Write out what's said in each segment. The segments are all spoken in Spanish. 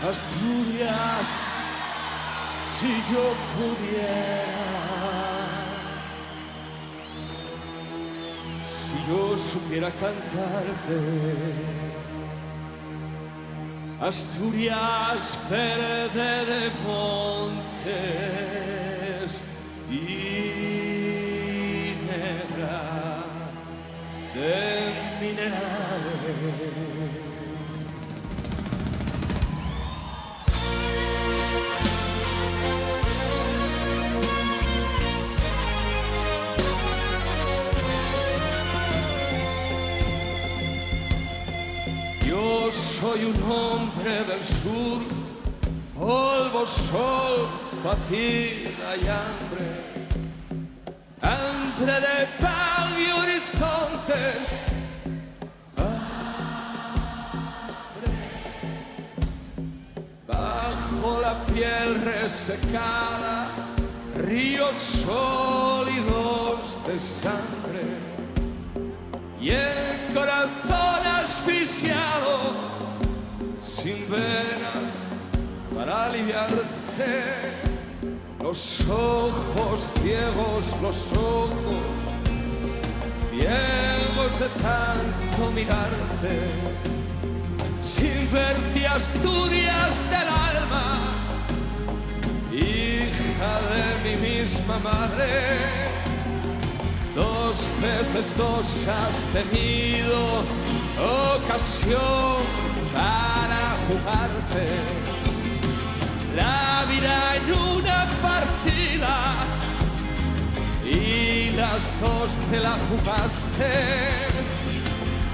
Asturias, si yo pudiera, si yo supiera cantarte, Asturias verde de montes y negra de minerales. Yo soy un hombre del sur, polvo, sol, fatiga y hambre, hambre de pan y horizontes, hambre bajo la piel resecada, ríos sólidos de sangre y el corazón asfixiado, sin venas para aliviarte, los ojos ciegos, los ojos ciegos de tanto mirarte, sin verte Asturias del alma, hija de mi misma madre. Dos veces dos has tenido ocasión para jugarte la vida en una partida y las dos te la jugaste.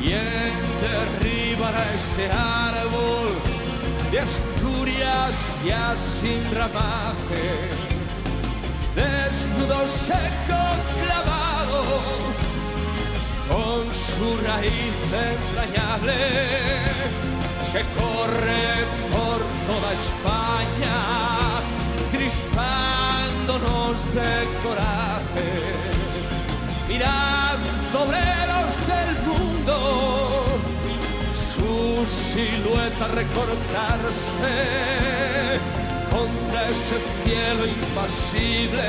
¿Quién derribará ese árbol de Asturias ya sin ramaje? Desnudo, seco, clavado, con su raíz entrañable que corre por toda España, crispándonos de coraje. Mirad, obreros del mundo, su silueta recortarse contra ese cielo impasible,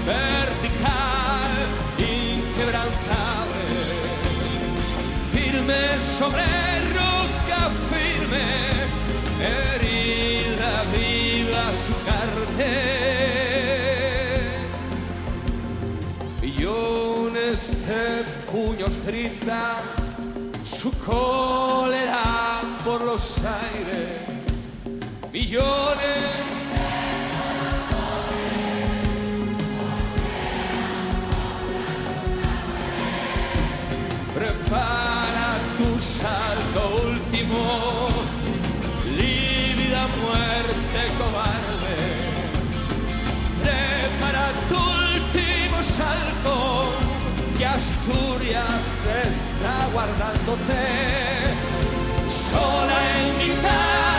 vertical, inquebrantable, firme sobre roca firme, herida viva su carne. Millones de puños gritan su cólera por los aires. Millones prepara tu salto último, lívida muerte cobarde. Prepara tu último salto, que Asturias está guardándote sola en mitad